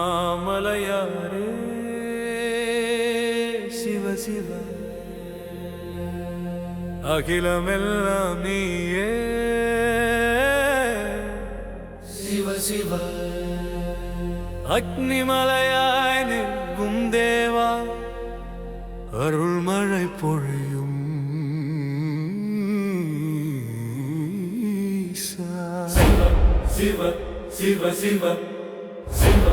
அண்ணாமலையாரே சிவ சிவ அகிலமெல்லாம் நீயே சிவ சிவ அக்னிமலையாய் நிற்கும் தேவா அருள்மழை பொழியும் சிவ சிவ சிவ சிவ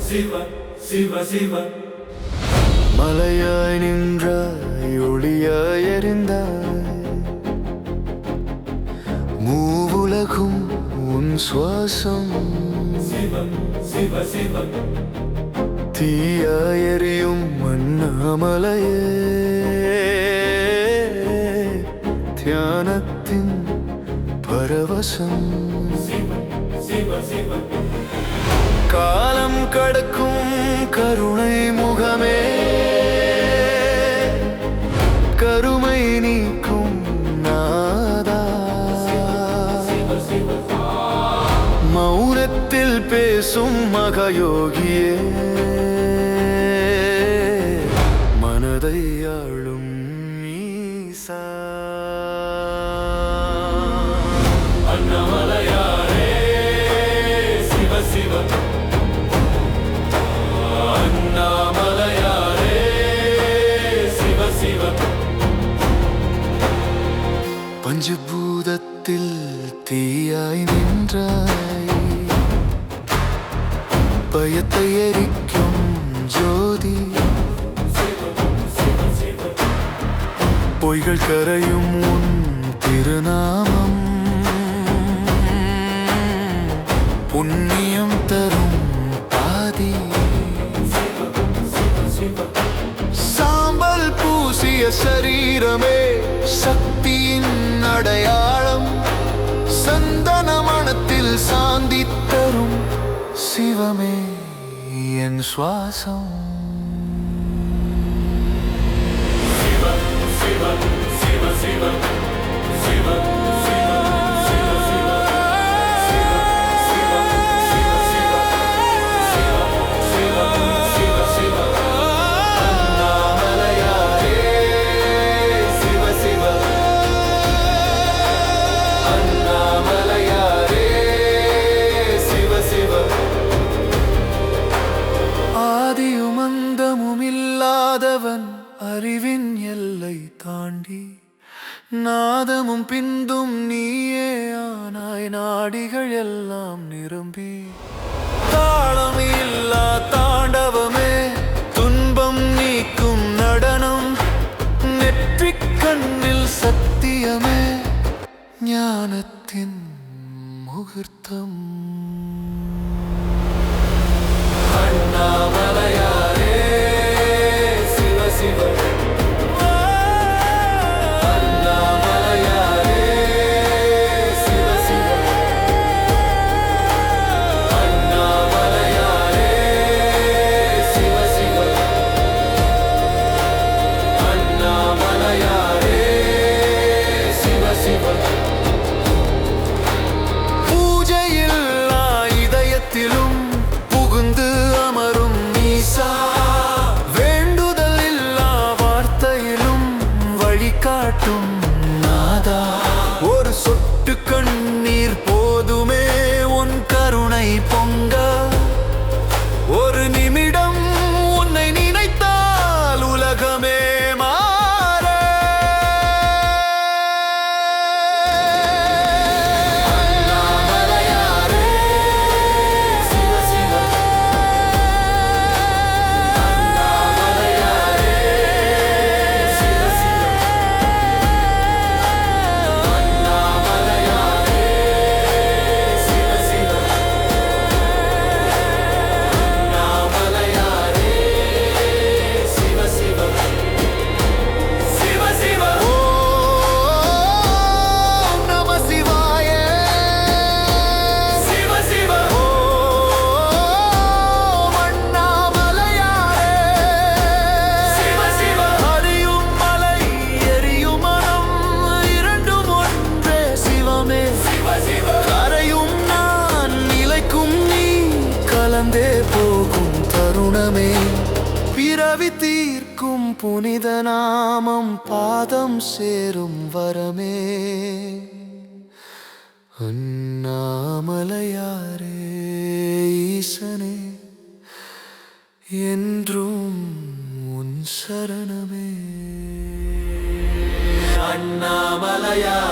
சிவ சிவ சிவ மலையாய் நின்றாய் ஒளியாய் எரிந்தாய் மூவுலகும் உன் சுவாசம் சிவ சிவ சிவ தீயாய் எரியும் அண்ணாமலையே தியானத்தின் பரவசம் காலம் கடக்கும் கருணை முகமே கருமை நீக்கும் நாதா மௌனத்தில் பேசும் மகயோகியே மனதை ஆளும் ஈசா அண்ணாமலையாரே சிவ சிவ அண்ணாமலையாரே சிவ சிவ பஞ்சபூதத்தில் தீயாய் நின்றாய் பயத்தை எரிக்கும் ஜோதி பொய்கள் கரையும் உன் திருநாமம் புண்ணியம் தரும் பாதி சாம்பல் பூசிய சரீரமே சக்தியின் அடையாளம் சந்தன மனத்தில் சாந்தி தரும் சிவமே என் சுவாசம் சிவ சிவ சிவ சிவ சிவ ஆதியுமந்தமுமில்லாதவன் அறிவின் எல்லை தாண்டி நாதமும் பிந்தும் நீயே ஆனாய் நாடிகள் எல்லாம் நிரம்பி தாளம் இல்லா தாண்டவமே துன்பம் நீக்கும் நடனம் நெற்றிக் கண்ணில் சத்தியமே ஞானத்தின் முகூர்த்தம் அண்ணாமலையாரே சிவ சிவ அண்ணாமலையாரே சிவ சிவ அண்ணாமலையாரே சிவ சிவ அண்ணாமலையாரே சிவ சிவ பூஜையில் அழிந்தே போகும் தருணமே, பிறவி தீர்க்கும் புனித நாமம் பாதம் சேரும் வரமே. அண்ணாமலையாரே ஈசனே, என்றும் உன் சரணமே. அண்ணாமலையாரே